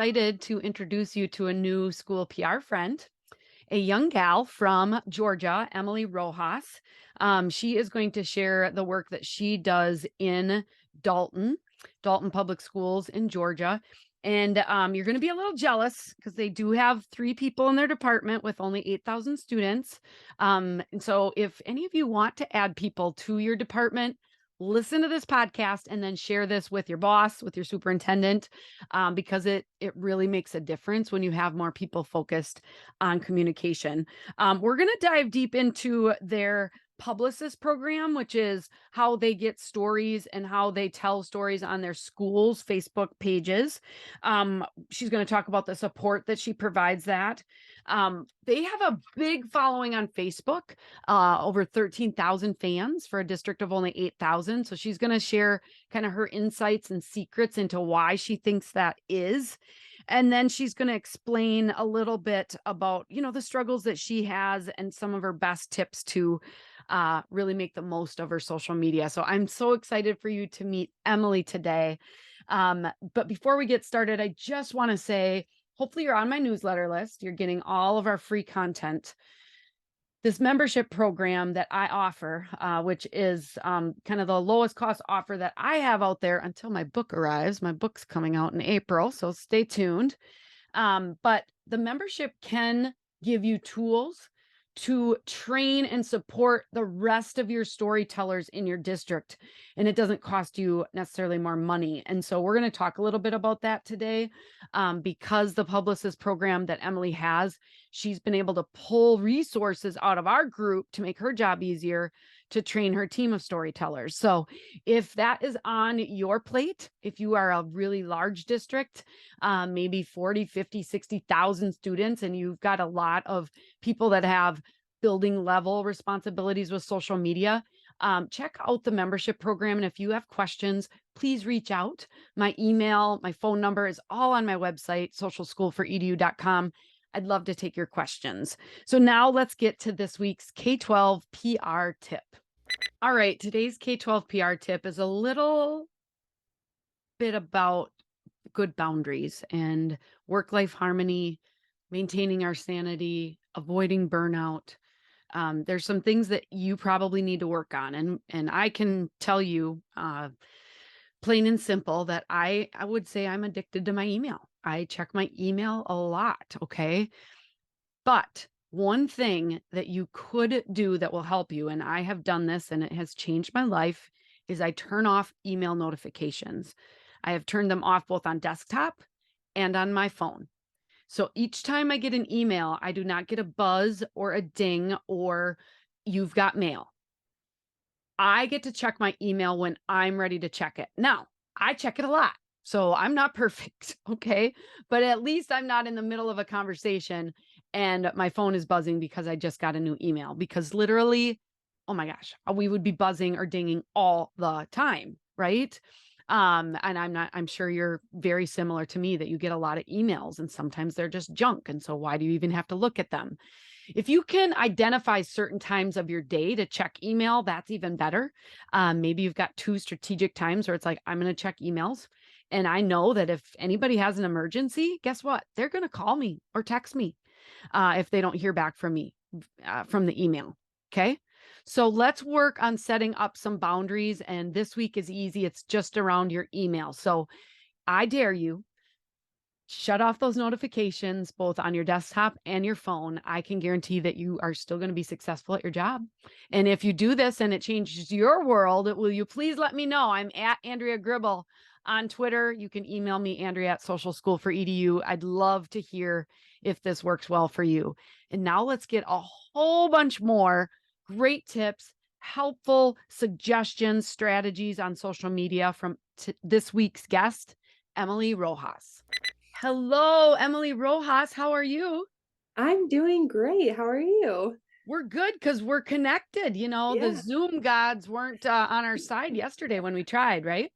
excited to introduce you to a new school PR friend, a young gal from Georgia, Emily Rojas. She is going to share the work that she does in Dalton Public Schools in Georgia. And you're going to be a little jealous because they do have 3 people in their department with only 8,000 students. And so if any of you want to add people to your department, listen to this podcast and then share this with your boss, with your superintendent, because it really makes a difference when you have more people focused on communication. We're going to dive deep into their Publicist program, which is how they get stories and how they tell stories on their school's Facebook pages. She's going to talk about the support that she provides that. They have a big following on Facebook, over 13,000 fans for a district of only 8,000. So she's going to share kind of her insights and secrets into why she thinks that is. And then she's going to explain a little bit about, the struggles that she has and some of her best tips to really make the most of her social media. So I'm so excited for you to meet Emily today. But before we get started, I just want to say, hopefully you're on my newsletter list. You're getting all of our free content. This membership program that I offer, which is kind of the lowest cost offer that I have out there until my book arrives. My book's coming out in April, so stay tuned. But the membership can give you tools to train and support the rest of your storytellers in your district. And it doesn't cost you necessarily more money. And so we're going to talk a little bit about that today, because the Publicist program that Emily has, she's been able to pull resources out of our group to make her job easier to train her team of storytellers. So if that is on your plate, if you are a really large district, maybe 40, 50, 60,000 students, and you've got a lot of people that have building level responsibilities with social media, check out the membership program. And if you have questions, please reach out. My email, my phone number is all on my website, socialschoolforedu.com. I'd love to take your questions. So now let's get to this week's K-12 PR tip. All right, today's K-12 PR tip is a little bit about good boundaries and work-life harmony, maintaining our sanity, avoiding burnout. There's some things that you probably need to work on. And I can tell you, plain and simple, that I would say I'm addicted to my email. I check my email a lot, okay? But one thing that you could do that will help you, and I have done this and it has changed my life, is I turn off email notifications. I have turned them off both on desktop and on my phone. So each time I get an email, I do not get a buzz or a ding or you've got mail. I get to check my email when I'm ready to check it. Now, I check it a lot, so I'm not perfect, okay? But at least I'm not in the middle of a conversation and my phone is buzzing because I just got a new email, because literally, oh my gosh, we would be buzzing or dinging all the time, right? And I'm sure you're very similar to me, that you get a lot of emails and sometimes they're just junk. And so why do you even have to look at them? If you can identify certain times of your day to check email, that's even better. Maybe you've got 2 strategic times where it's like, I'm going to check emails. And I know that if anybody has an emergency, guess what? They're going to call me or text me if they don't hear back from me from the email. Okay. So let's work on setting up some boundaries. And this week is easy. It's just around your email. So I dare you, shut off those notifications, both on your desktop and your phone. I can guarantee that you are still going to be successful at your job. And if you do this and it changes your world, will you please let me know? I'm at Andrea Gribble on Twitter. You can email me, Andrea@socialschoolforedu. I'd love to hear if this works well for you. And now let's get a whole bunch more great tips, helpful suggestions, strategies on social media from this week's guest, Emily Rojas. Hello, Emily Rojas. How are you? I'm doing great. How are you? We're good because we're connected. Yeah. The Zoom gods weren't on our side yesterday when we tried, right?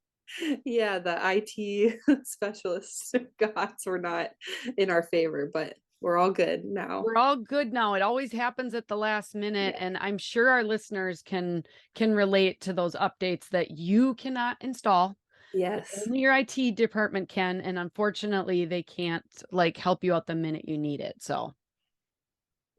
Yeah, the IT specialists gods were not in our favor, but we're all good now. We're all good now. It always happens at the last minute. Yeah. And I'm sure our listeners can relate to those updates that you cannot install Yes. Only your IT department can, and unfortunately, they can't, like, help you out the minute you need it, so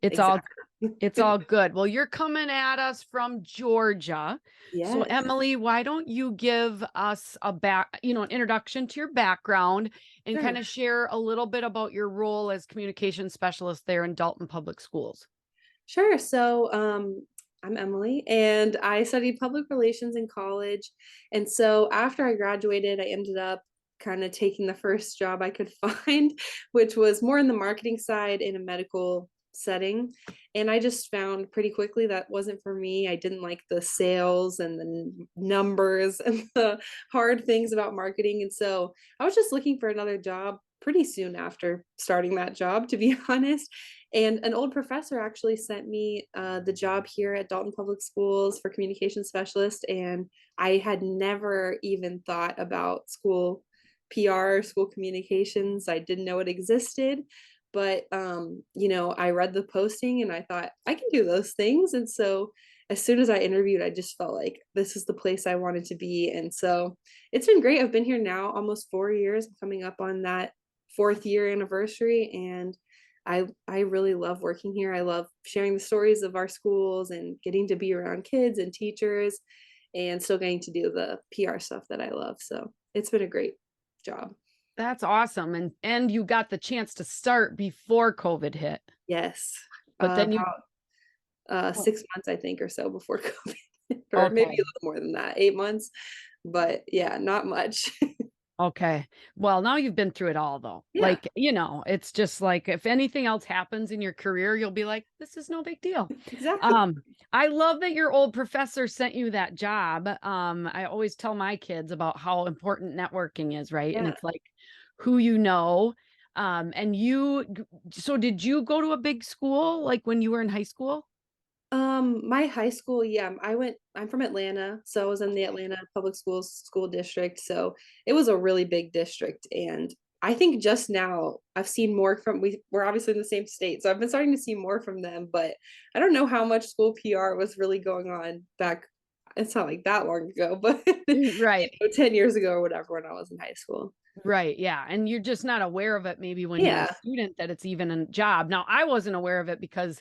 it's all Exactly. it's all good. Well, you're coming at us from Georgia. So, Yes. Emily, why don't you give us an introduction to your background and Sure. kind of share a little bit about your role as communication specialist there in Dalton Public Schools? Sure. I'm Emily, and I studied public relations in college. And so after I graduated, I ended up kind of taking the first job I could find, which was more in the marketing side in a medical setting. And I just found pretty quickly that wasn't for me. I didn't like the sales and the numbers and the hard things about marketing. And so I was just looking for another job pretty soon after starting that job, to be honest. And an old professor actually sent me the job here at Dalton Public Schools for communication specialist. And I had never even thought about school PR, school communications. I didn't know it existed. But, I read the posting and I thought, I can do those things. And so as soon as I interviewed, I just felt like this is the place I wanted to be. And so it's been great. I've been here now almost 4 years, coming up on that fourth year anniversary. And I really love working here. I love sharing the stories of our schools and getting to be around kids and teachers and still getting to do the PR stuff that I love. So it's been a great job. That's awesome. And you got the chance to start before COVID hit. Yes. But then you About Oh, 6 months, I think, or so before COVID, or maybe a okay. little more than that, 8 months. But yeah, not much. Okay. Well, now you've been through it all though. Yeah, Like, it's just like if anything else happens in your career, you'll be like, this is no big deal. exactly. Um, I love that your old professor sent you that job. I always tell my kids about how important networking is, right? And Yeah. it's like who you know. And so did you go to a big school like when you were in high school? My high school, yeah, I'm from Atlanta, so I was in the Atlanta Public Schools school district. So it was a really big district. And I think just now I've seen more we're obviously in the same state. So I've been starting to see more from them, but I don't know how much school PR was really going on back. It's not like that long ago, but Right. 10 years ago or whatever when I was in high school. Right, yeah, and you're just not aware of it maybe when you're a Yeah. student that it's even a job. Now, I wasn't aware of it because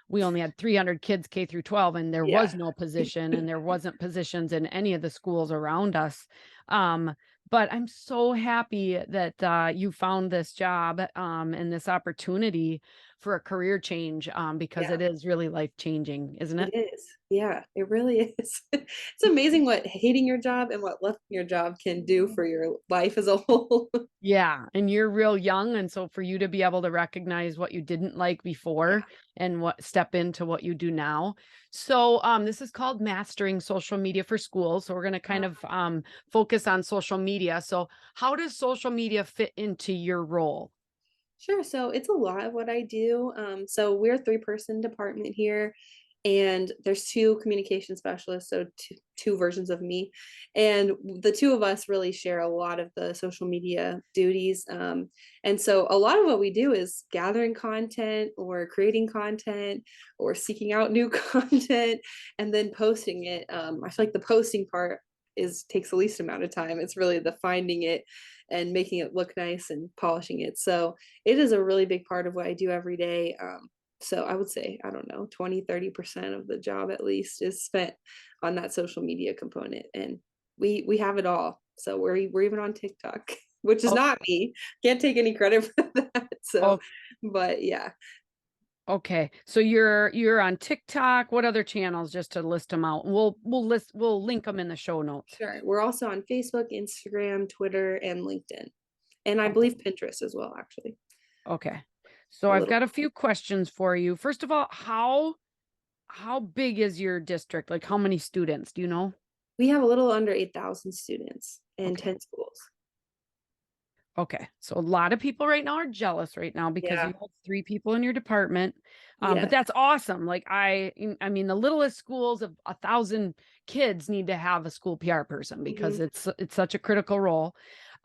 we only had 300 kids K through 12 and there was Yeah. no position and there wasn't positions in any of the schools around us. Um, but I'm so happy that you found this job and this opportunity for a career change because Yeah. it is really life changing, isn't It it? is. Yeah, it really is. It's amazing what hating your job and what loving your job can do for your life as a whole. Yeah, and you're real young, and so for you to be able to recognize what you didn't like before and what step into what you do now. So, this is called Mastering Social Media for Schools. So we're going to kind Yeah. of focus on social media. So, how does social media fit into your role? Sure. So it's a lot of what I do. So we're a three-person department here, and there's two communication specialists, so two versions of me, and the two of us really share a lot of the social media duties. And so a lot of what we do is gathering content or creating content or seeking out new content and then posting it. I feel like the posting part is takes the least amount of time. It's really the finding it and making it look nice and polishing it. So it is a really big part of what I do every day. So I would say, I don't know, 20-30% of the job at least is spent on that social media component. And we have it all. So we're even on TikTok, which is Oh, not me. Can't take any credit for that. So, oh, but yeah. okay. So you're on TikTok. What other channels? Just to list them out. We'll link them in the show notes. Sure. We're also on Facebook, Instagram, Twitter, and LinkedIn. And I Okay. believe Pinterest as well, actually. Okay. So A I've little. got a few questions for you. First of all, how big is your district? Like how many students, do you know? We have a little under 8,000 students in Okay. 10 schools. Okay. So a lot of people right now are jealous right now because Yeah. you have three people in your department. But Yes. that's awesome. Like I mean, the littlest schools of 1,000 kids need to have a school PR person because Mhm. it's such a critical role.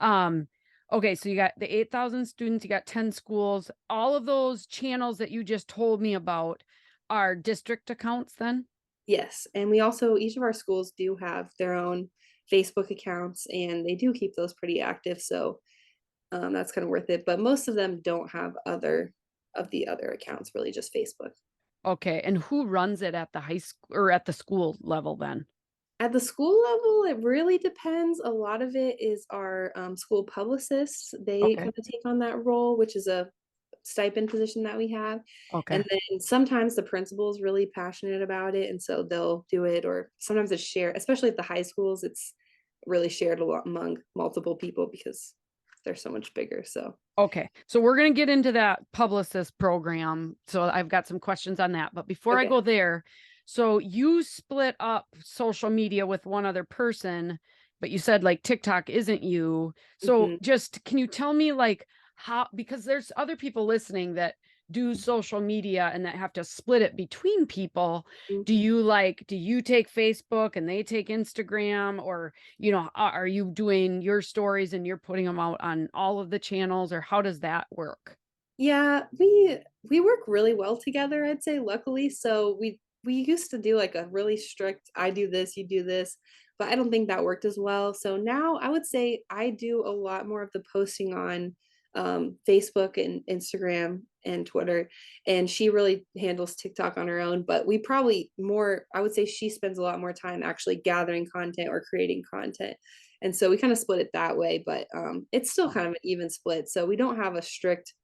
Um, okay, so you got the 8,000 students, you got 10 schools. All of those channels that you just told me about are district accounts then? Yes, and we also each of our schools do have their own Facebook accounts, and they do keep those pretty active. So that's kind of worth it. But most of them don't have other accounts, really just Facebook. Okay. And who runs it at the high school or at the school level then? At the school level, it really depends. A lot of it is our school publicists. They Okay. kind of take on that role, which is a stipend position that we have. And Okay. then sometimes the principal is really passionate about it, and so they'll do it, or sometimes it's shared, especially at the high schools, it's really shared a lot among multiple people because they're so much bigger. So Okay. So we're going to get into that Publicist program. So I've got some questions on that. But before I okay. go there, so you split up social media with one other person, but you said like TikTok isn't you. So Mhm. just can you tell me like how, because there's other people listening that do social media and that have to split it between people. Mhm. Do you take Facebook and they take Instagram, or are you doing your stories and you're putting them out on all of the channels, or how does that work? Yeah, we work really well together, I'd say, luckily. So we used to do like a really strict I do this, you do this, but I don't think that worked as well. So now I would say I do a lot more of the posting on Facebook and Instagram and Twitter, and she really handles TikTok on her own. But we probably more, I would say she spends a lot more time actually gathering content or creating content. And so we kind of split it that way, but it's still kind of an even split. So we don't have a strict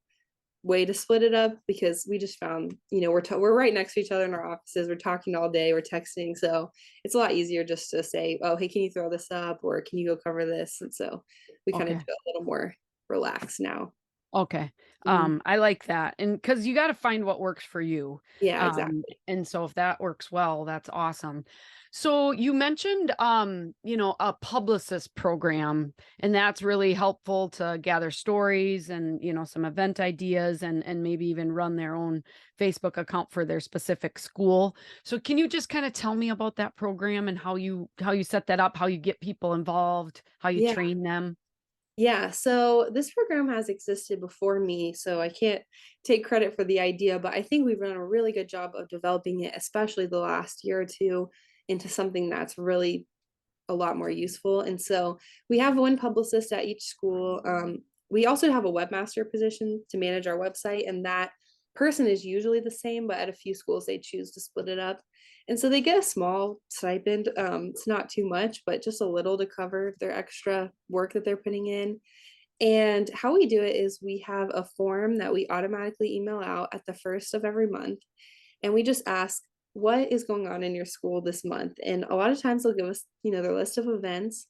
way to split it up because we just found, we're right next to each other in our offices. We're talking all day, we're texting, so it's a lot easier just to say, "Oh, hey, can you throw this up?" or "Can you go cover this?" And so we kind of do Okay. it a little more relaxed now. Okay. Mhm. I like that. And because you got to find what works for you. Yeah, exactly. And so if that works well, that's awesome. So you mentioned a publicist program, and that's really helpful to gather stories and some event ideas and maybe even run their own Facebook account for their specific school. So can you just kind of tell me about that program and how you set that up, how you get people involved, how you Yeah. train them? Yeah, so this program has existed before me, so I can't take credit for the idea, but I think we've done a really good job of developing it, especially the last year or two, into something that's really a lot more useful. And so we have one publicist at each school. We also have a webmaster position to manage our website, and that person is usually the same, but at a few schools they choose to split it up. And so they get a small stipend. It's not too much, but just a little to cover their extra work that they're putting in. And how we do it is we have a form that we automatically email out at the first of every month, and we just ask what is going on in your school this month. And a lot of times they'll give us, their list of events.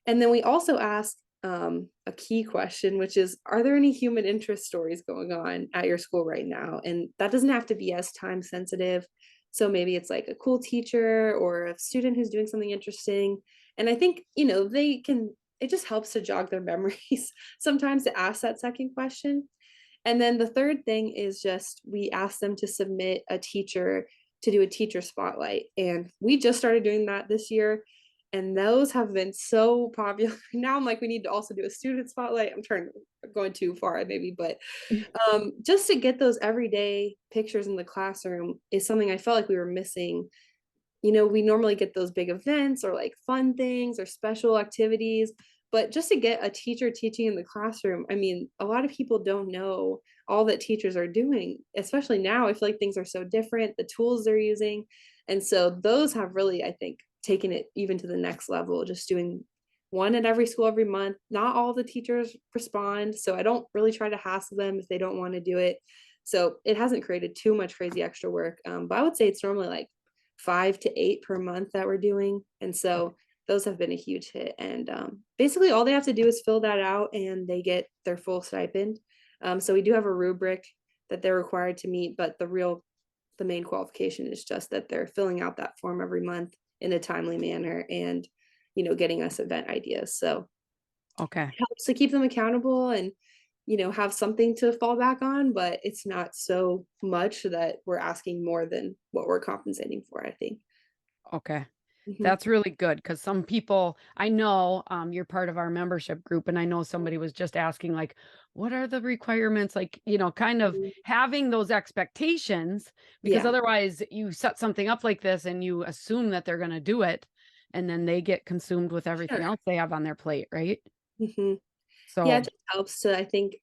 And then we also ask a key question, which is, are there any human interest stories going on at your school right now? And that doesn't have to be as time sensitive. So maybe it's like a cool teacher or a student who's doing something interesting. And I think, it just helps to jog their memories sometimes to ask that second question. And then the third thing is just we ask them to submit a teacher to do a teacher spotlight. And we just started doing that this year. And those have been so popular. Now I'm like, we need to also do a student spotlight. Going too far maybe, but just to get those everyday pictures in the classroom is something I felt like we were missing. We normally get those big events or like fun things or special activities, but just to get a teacher teaching in the classroom, I mean, a lot of people don't know all that teachers are doing, especially now. I feel like things are so different, the tools they're using. And so those have really, I think, taken it even to the next level, just doing one at every school every month. Not all the teachers respond, so I don't really try to hassle them if they don't want to do it. So it hasn't created too much crazy extra work. But I would say it's normally like 5 to 8 per month that we're doing, and so those have been a huge hit. And basically all they have to do is fill that out and they get their full stipend. So we do have a rubric that they're required to meet, but the main qualification is just that they're filling out that form every month in a timely manner, and getting us event ideas. So Okay. it helps to keep them accountable and have something to fall back on, but it's not so much that we're asking more than what we're compensating for, I think. Okay. Mhm. That's really good because some people I know, you're part of our membership group, and I know somebody was just asking, like, what are the requirements? Like, kind of Mhm. having those expectations, because Yeah. otherwise you set something up like this and you assume that they're going to do it. and then they get consumed with everything Sure. else they have on their plate, right? Mhm. Yeah, it So, just helps to, I think,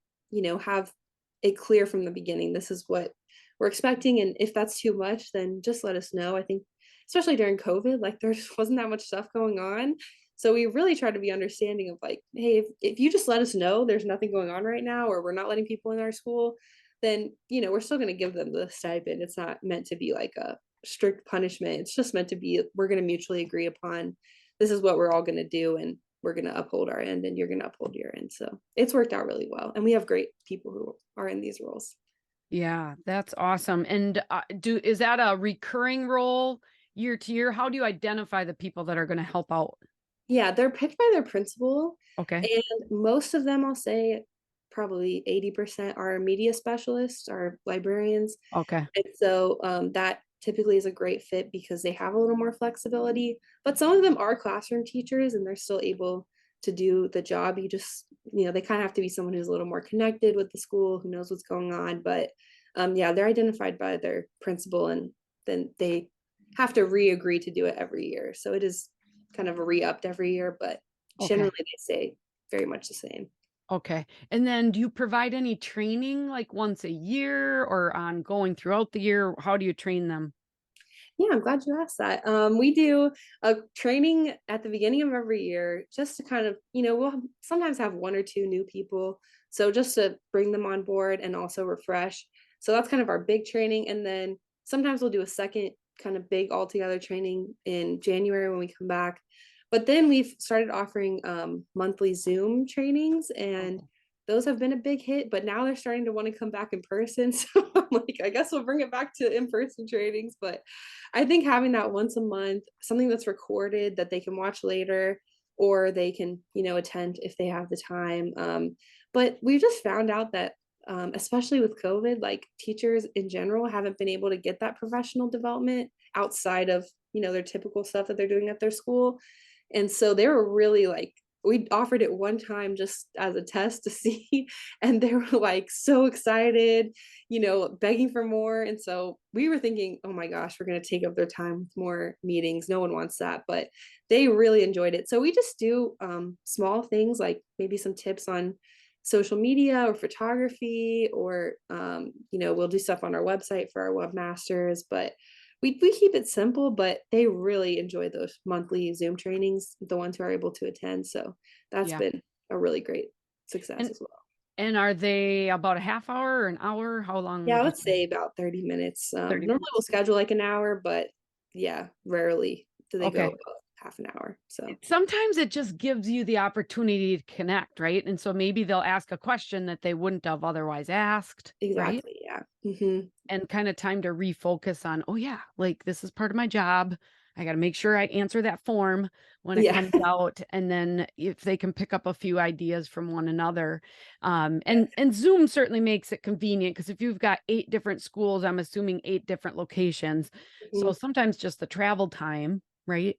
have it clear from the beginning. This is what we're expecting, and if that's too much, then just let us know. I think, especially during COVID, like there just wasn't that much stuff going on. So we really try to be understanding of like, hey, if you just let us know there's nothing going on right now, or we're not letting people in our school, then we're still going to give them the stipend. It's not meant to be like a strict punishment. It's just meant to be we're going to mutually agree upon this is what we're all going to do, and we're going to uphold our end and you're going to uphold your end. So it's worked out really well. And we have great people who are in these roles. yeah, that's awesome. And do is that a recurring role year to year? How do you identify the people that are going to help out? Yeah, they're picked by their principal. Okay. And most of them, I'll say probably 80% are media specialists, are librarians. Okay. And so that typically is a great fit because they have a little more flexibility. But some of them are classroom teachers and they're still able to do the job. You just, they kind of have to be someone who's a little more connected with the school, who knows what's going on. But yeah, they're identified by their principal and then they have to re-agree to do it every year. So it is kind of a re-upped every year, but Okay. generally they stay very much the same. Okay. And then do you provide any training like once a year or ongoing throughout the year? How do you train them? Yeah, I'm glad you asked that. We do a training at the beginning of every year just to kind of, we'll sometimes have one or two new people. So just to bring them on board and also refresh. So that's kind of our big training. And then sometimes we'll do a second kind of big all together training in January when we come back. But then we've started offering monthly Zoom trainings, and Oh, those have been a big hit, but now they're starting to want to come back in person. So I'm like, I guess we'll bring it back to in-person trainings. But I think having that once a month, something that's recorded that they can watch later, or they can, attend if they have the time. But we've just found out that, especially with COVID, like teachers in general haven't been able to get that professional development outside of, their typical stuff that they're doing at their school. And so they were really like, we offered it one time just as a test to see, and they were like so excited, begging for more. And so we were thinking, oh my gosh, we're going to take up their time with more meetings. No one wants that, but they really enjoyed it. So we just do small things like maybe some tips on social media or photography, or we'll do stuff on our website for our webmasters. But we keep it simple, but they really enjoy those monthly Zoom trainings, the ones who are able to attend. So that's yeah. been a really great success And as well. are they about a half hour or an hour? How long Yeah, I would you would say? say about 30 minutes. 30 Normally we'll minutes. schedule like an hour, but yeah, rarely do they go Okay. about half an hour. So Sometimes it just gives you the opportunity to connect, right? And so maybe they'll ask a question that they wouldn't have otherwise asked, right? exactly, yeah. And kind of time to refocus on, oh yeah, like this is part of my job. I got to make sure I answer that form when it Yeah. comes out, and then if they can pick up a few ideas from one another. And Yes. Zoom certainly makes it convenient because if you've got 8 different schools, I'm assuming 8 different locations, so Mhm. sometimes just the travel time, right?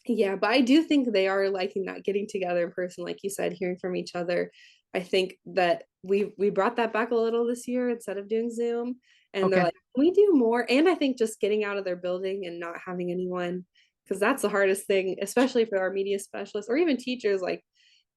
Yeah, but I do think they are liking that getting together in person, like you said, hearing from each other. I think that we brought that back a little this year instead of doing Zoom, and they're Okay. like, "Can we do more?" And I think just getting out of their building and not having anyone, because that's the hardest thing, especially for our media specialists or even teachers. Like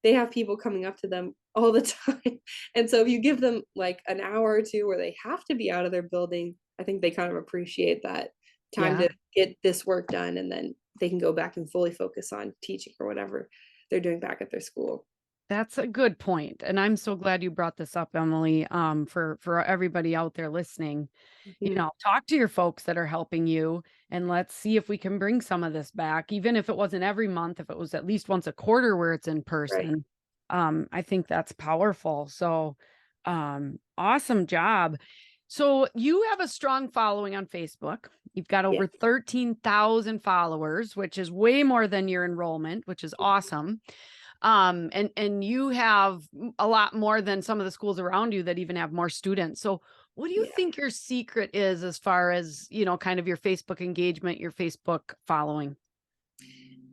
they have people coming up to them all the time, and so if you give them like an hour or two where they have to be out of their building, I think they kind of appreciate that time Yeah. to get this work done, and then they can go back and fully focus on teaching or whatever they're doing back at their school. That's a good point, and I'm so glad you brought this up, Emily. For everybody out there listening, Mhm. talk to your folks that are helping you, and let's see if we can bring some of this back, even if it wasn't every month, if it was at least once a quarter where it's in Right. person. I think that's powerful. So, awesome job. So you have a strong following on Facebook. You've got Yeah. over 13,000 followers, which is way more than your enrollment, which is awesome. And you have a lot more than some of the schools around you that even have more students. So what do you Yeah. think your secret is as far as, kind of your Facebook engagement, your Facebook following?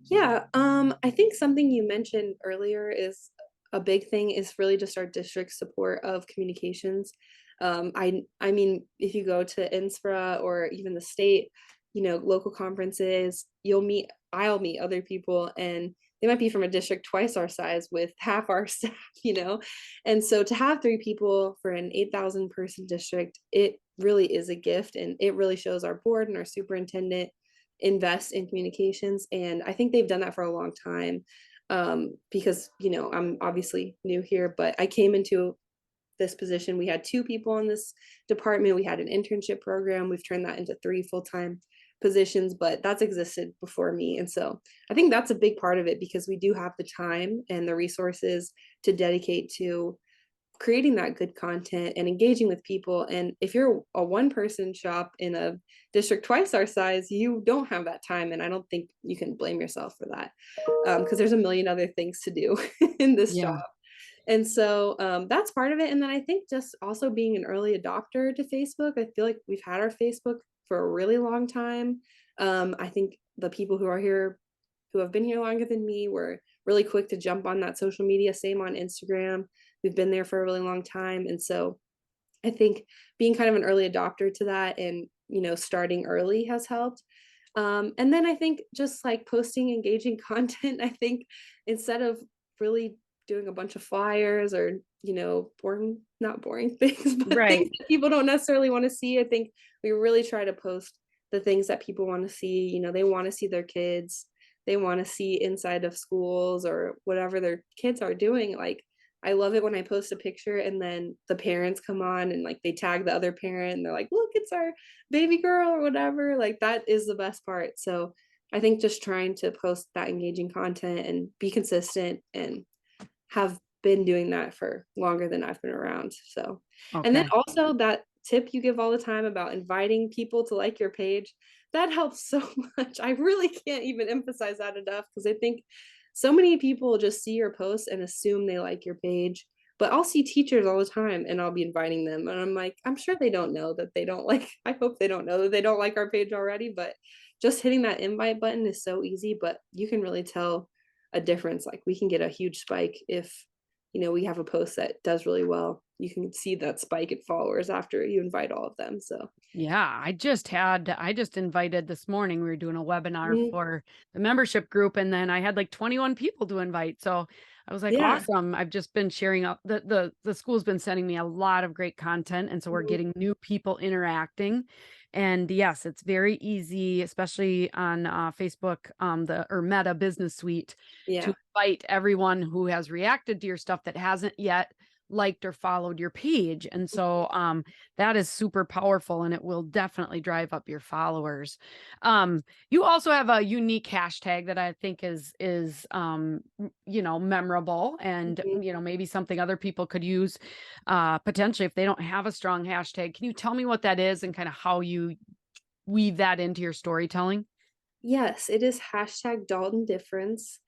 Yeah. I think something you mentioned earlier is a big thing is really just our district support of communications. I mean, if you go to INSPRA or even the state, local conferences, I'll meet other people, and they might be from a district twice our size with half our staff, you know? And so to have 3 people for an 8,000 person district, it really is a gift, and it really shows our board and our superintendent invest in communications, and I think they've done that for a long time, because, I'm obviously new here, but I came into this position. We had 2 people in this department. We had an internship program. We've turned that into 3 full-time positions, but that's existed before me. And so I think that's a big part of it because we do have the time and the resources to dedicate to creating that good content and engaging with people. And if you're a one person shop in a district twice our size, you don't have that time. And I don't think you can blame yourself for that, because there's a million other things to do in this job. Yeah. And so that's part of it. And then I think just also being an early adopter to Facebook, I feel like we've had our Facebook for a really long time. I think the people who are here, who have been here longer than me, were really quick to jump on that social media. Same on Instagram. We've been there for a really long time. And so I think being kind of an early adopter to that and, starting early has helped. And then I think just like posting engaging content, I think instead of really doing a bunch of flyers or, boring, not boring things, but things Right. that people don't necessarily want to see, I think we really try to post the things that people want to see. They want to see their kids, they want to see inside of schools or whatever their kids are doing. Like, I love it when I post a picture and then the parents come on and like they tag the other parent and they're like, look, it's our baby girl or whatever. Like, that is the best part. So I think just trying to post that engaging content and be consistent and have been doing that for longer than I've been around. So, and then Okay. also that tip you give all the time about inviting people to like your page, that helps so much. I really can't even emphasize that enough because I think so many people just see your posts and assume they like your page. But I'll see teachers all the time and I'll be inviting them. And I'm like, I'm sure they don't know that they don't like, I hope they don't know that they don't like our page already. But just hitting that invite button is so easy, but you can really tell a difference. Like, we can get a huge spike if, we have a post that does really well. You can see that spike in followers after you invite all of them. So, Yeah, I just invited this morning. We were doing a webinar mhm, for the membership group, and then I had like 21 people to invite. So I was like, yeah. awesome. I've just been sharing up the school's been sending me a lot of great content. And so we're Mhm, getting new people interacting. And yes, it's very easy, especially on Facebook, the or Meta Business Suite, to yeah. invite everyone who has reacted to your stuff that hasn't yet liked or followed your page. And so that is super powerful and it will definitely drive up your followers. You also have a unique hashtag that I think is memorable and Mhm. maybe something other people could use potentially if they don't have a strong hashtag. Can you tell me what that is and kind of how you weave that into your storytelling? Yes, it is hashtag Dalton difference.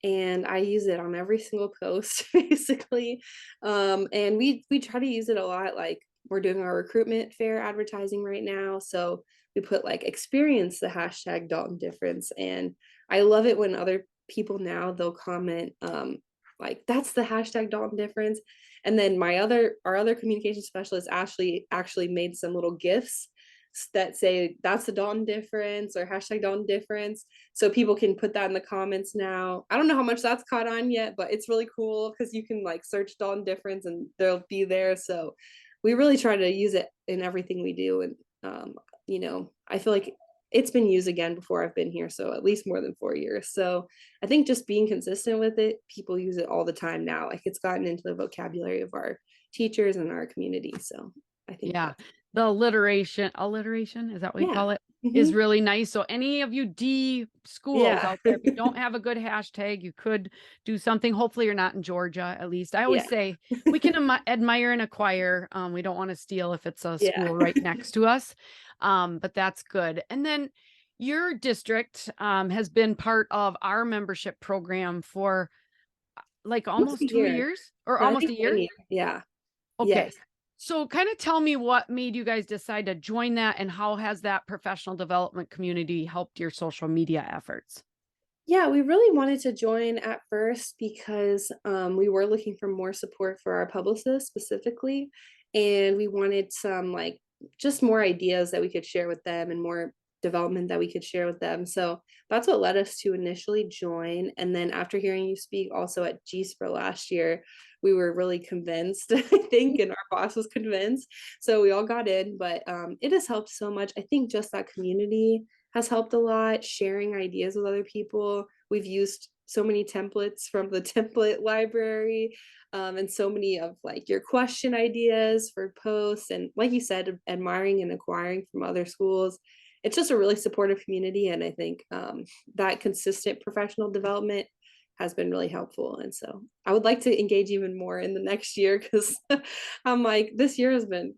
And I use it on every single post basically. And we try to use it a lot. Like, we're doing our recruitment fair advertising right now, so we put like experience the hashtag Dalton difference. And I love it when other people now they'll comment like, that's the hashtag Dalton difference. And then our other communication specialist Ashley actually made some little gifs that say that's the Dalton difference or hashtag Dalton difference, so people can put that in the comments now. I don't know how much that's caught on yet, but it's really cool because you can like search Dalton difference and they'll be there. So we really try to use it in everything we do. And I feel like it's been used again before I've been here, so at least more than 4 years. So I think just being consistent with it, people use it all the time now. Like, it's gotten into the vocabulary of our teachers and our community. So I think Yeah. that's, The alliteration, is that what you yeah. call it? Hmm. Is really nice. So any of you D schools Yeah. out there, if you don't have a good hashtag, you could do something. Hopefully you're not in Georgia, at least. I always Yeah. say we can admire and acquire. We don't want to steal if it's a Yeah. school right next to us. But that's good. And then your district has been part of our membership program for like Almost a almost two year. years or No, I almost think a year. 1 year. Yeah. Okay. Yes. So kind of tell me what made you guys decide to join that and how has that professional development community helped your social media efforts? Yeah, we really wanted to join at first because we were looking for more support for our publicist specifically. And we wanted some, like, just more ideas that we could share with them and more development that we could share with them. So that's what led us to initially join. And then after hearing you speak also at GSPR last year, we were really convinced, I think, and our boss was convinced. So we all got in, but it has helped so much. I think just that community has helped a lot, sharing ideas with other people. We've used so many templates from the template library, and so many of like your question ideas for posts. And like you said, admiring and acquiring from other schools. It's just a really supportive community. And I think that consistent professional development has been really helpful. And so I would like to engage even more in the next year because I'm like, this year has been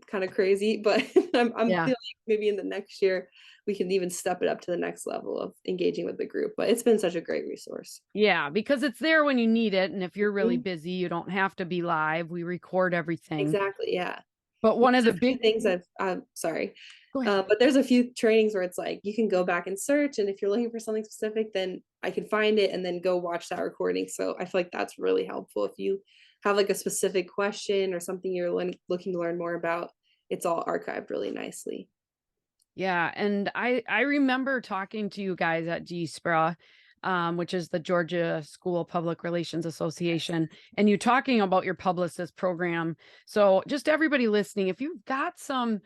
kind of crazy, but I'm Yeah. feeling maybe in the next year we can even step it up to the next level of engaging with the group. But it's been such a great resource. Yeah, because it's there when you need it. And if you're really Mhm. busy, you don't have to be live. We record everything. Exactly. Yeah. But one of There's the a few big, things I'm sorry. go ahead. But there's a few trainings where it's like you can go back and search, and if you're looking for something specific, then I can find it and then go watch that recording. So I feel like that's really helpful if you have like a specific question or something you're looking to learn more about. It's all archived really nicely. Yeah, and I remember talking to you guys at GSPRA, which is the Georgia School Public Relations Association, and you talking about your Publicist program. So just everybody listening, if you've got some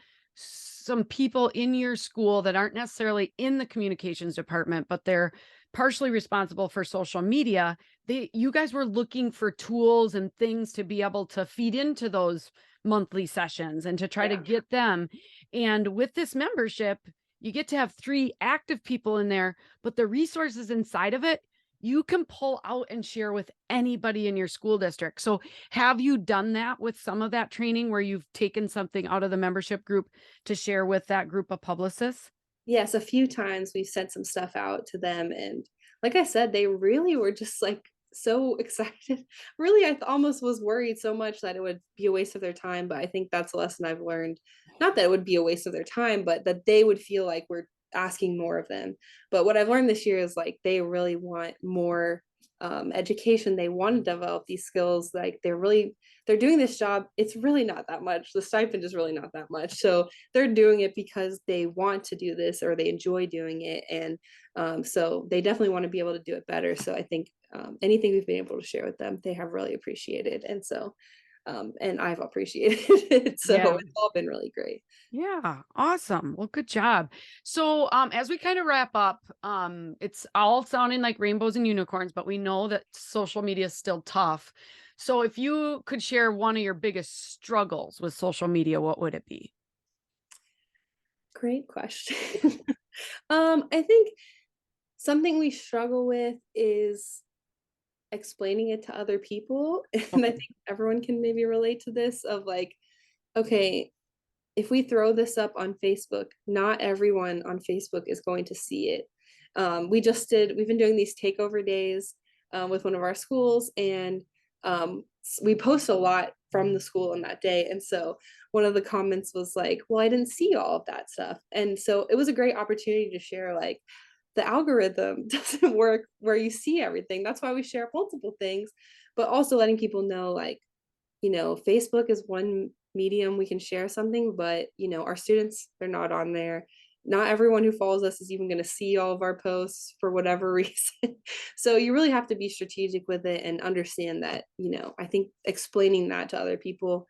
people in your school that aren't necessarily in the communications department, but they're partially responsible for social media, you guys were looking for tools and things to be able to feed into those monthly sessions and to try to Yeah. get them. And with this membership, you get to have 3 active people in there, but the resources inside of it, you can pull out and share with anybody in your school district. So have you done that with some of that training where you've taken something out of the membership group to share with that group of publicists? Yes, a few times we've sent some stuff out to them, and like I said, they really were just, like, so excited. Really, almost was worried so much that it would be a waste of their time, but I think that's a lesson I've learned. Not that it would be a waste of their time, but that they would feel like we're asking more of them. But what I've learned this year is, like, they really want more, education. They wanna develop these skills, like, they're doing this job. It's really not that much. The stipend is really not that much. So they're doing it because they want to do this or they enjoy doing it. And so they definitely want to be able to do it better. So I think anything we've been able to share with them, they have really appreciated. And so, and I've appreciated it. So Yeah. it's all been really great. Yeah, awesome. Well, good job. So, as we kind of wrap up, it's all sounding like rainbows and unicorns, but we know that social media is still tough. So, if you could share one of your biggest struggles with social media, what would it be? Great question. I think something we struggle with is explaining it to other people. And I Okay. think everyone can maybe relate to this of like, okay, if we throw this up on Facebook, not everyone on Facebook is going to see it. We've been doing these takeover days with one of our schools, and we post a lot from the school on that day. And so one of the comments was like, well, I didn't see all of that stuff. And so it was a great opportunity to share, like, the algorithm doesn't work where you see everything. That's why we share multiple things, but also letting people know, like, Facebook is one medium we can share something, but our students, they're not on there. Not everyone who follows us is even going to see all of our posts for whatever reason. So you really have to be strategic with it and understand that, I think explaining that to other people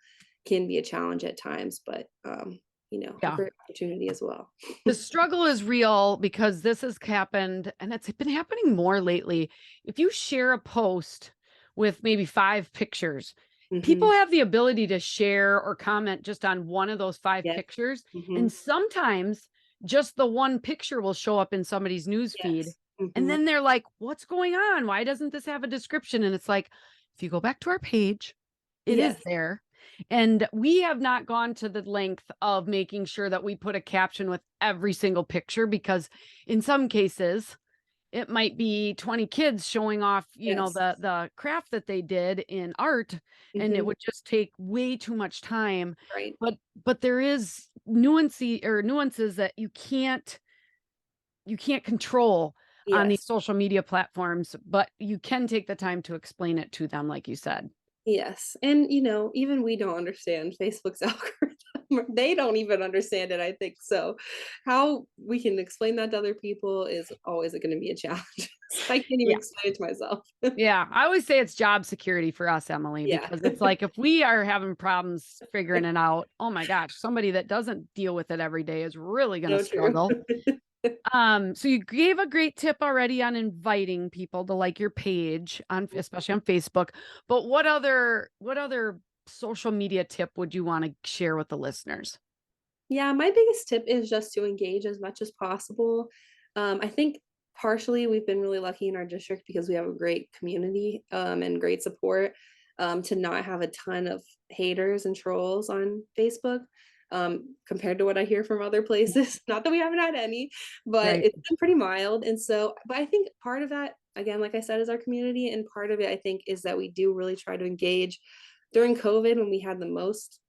can be a challenge at times, but a Yeah. great opportunity as well. The struggle is real because this has happened and it's been happening more lately. If you share a post with maybe 5 pictures, people Hmm. have the ability to share or comment just on one of those 5 Yes. pictures. Hmm. And sometimes just the one picture will show up in somebody's news feed. Yes. And Hmm. then they're like, what's going on? Why doesn't this have a description? And it's like, if you go back to our page, it is Yes. there. And we have not gone to the length of making sure that we put a caption with every single picture because in some cases it might be 20 kids showing off, Yes. the craft that they did in art, and it Hmm. would just take way too much time. Right. But there is nuances that you can't control on these Yes. social media platforms, but you can take the time to explain it to them, like you said. Yes, and, even we don't understand Facebook's algorithm. they don't even understand it, I think. So how we can explain that to other people is always going to be a challenge. I can't even Yeah. explain it to myself. Yeah. I always say it's job security for us, Emily, Yeah. because it's like if we are having problems figuring it out, oh my gosh, somebody that doesn't deal with it every day is really going to So true. struggle. So you gave a great tip already on inviting people to like your page on, especially on Facebook. But what other social media tip would you want to share with the listeners? Yeah, my biggest tip is just to engage as much as possible. I think partially we've been really lucky in our district because we have a great community and great support to not have a ton of haters and trolls on Facebook compared to what I hear from other places. Not that we haven't had any, but Right. it's been pretty mild. And so, but I think part of that, again, like I said, is our community. And part of it, I think, is that we do really try to engage during COVID when we had the most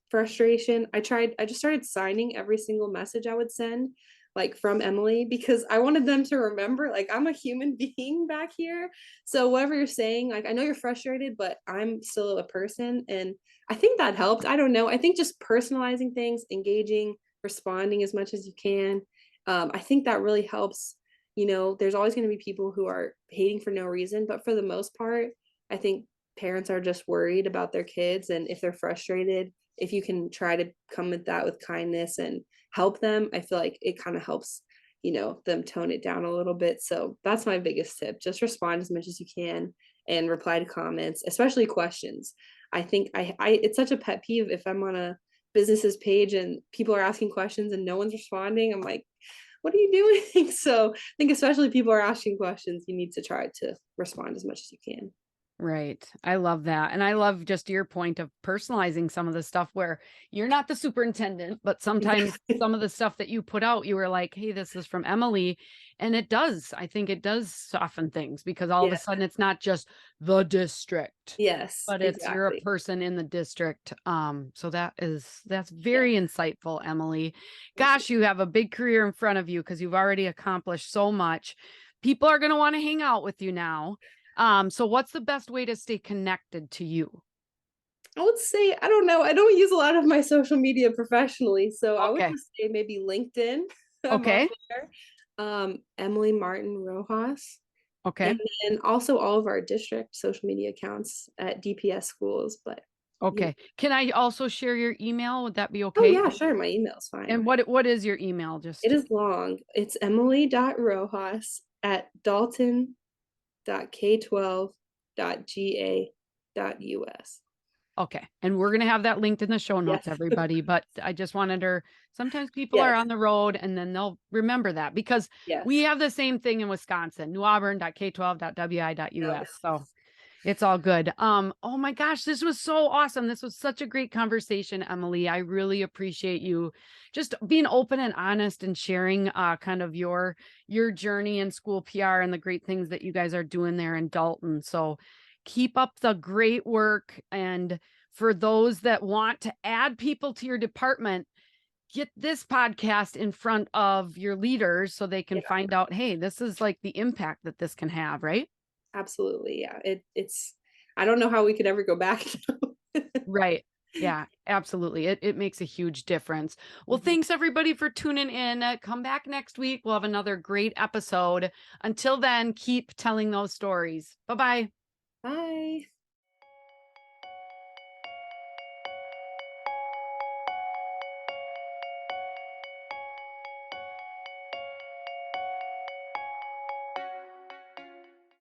frustration. I just started signing every single message I would send, like from Emily, because I wanted them to remember, like, I'm a human being back here. So whatever you're saying, like, I know you're frustrated, but I'm still a person. And I think that helped. I don't know. I think just personalizing things, engaging, responding as much as you can. I think that really helps. There's always going to be people who are hating for no reason, but for the most part, I think parents are just worried about their kids. And if they're frustrated, if you can try to come at that with kindness and help them, I feel like it kind of helps, them tone it down a little bit. So that's my biggest tip. Just respond as much as you can and reply to comments, especially questions. I think it's such a pet peeve if I'm on a business's page and people are asking questions and no one's responding. I'm like, what are you doing? So I think especially people are asking questions, you need to try to respond as much as you can. Right. I love that. And I love just your point of personalizing some of the stuff where you're not the superintendent, but sometimes Exactly. some of the stuff that you put out, you were like, hey, this is from Emily. And it does. I think it does soften things because all of a Yeah. sudden it's not just the district, Yes, but it's you're a exactly. person in the district. So that's Yeah. very insightful, Emily. Thank you. Gosh, you have a big career in front of you because you've already accomplished so much. People are going to want to hang out with you now. So what's the best way to stay connected to you? I would say, I don't know, I don't use a lot of my social media professionally, so I would Okay. just say maybe LinkedIn. I'm on Okay. there. Emily Martin Rojas, Okay. and then also all of our district social media accounts at DPS schools. But you, Okay. Can I also share your email? Would that be oh okay? yeah, sure, my email's And fine. what is your email? It Just is long. It's emily.rojas at dalton.k12.ga.us. okay. And we're gonna have that linked in the show notes, Yes. everybody. But I just wanted to sometimes people are Yes. on the road and then they'll remember that because we Yes. have the same thing in Wisconsin, No. newauburn.k12.wi.us. So it's all good. Oh my gosh, this was so awesome. This was such a great conversation, Emily. I really appreciate you just being open and honest and sharing kind of your journey in school PR and the great things that you guys are doing there in Dalton. So keep up the great work. And for those that want to add people to your department, get this podcast in front of your leaders so they can Yeah. find out, hey, this is like the impact that this can have, right? Absolutely, yeah. It's I don't know how we could ever go back now. Right. Yeah, absolutely. It makes a huge difference. Well, Mhm. thanks everybody for tuning in. Come back next week. We'll have another great episode. Until then, keep telling those stories. Bye-bye. Bye.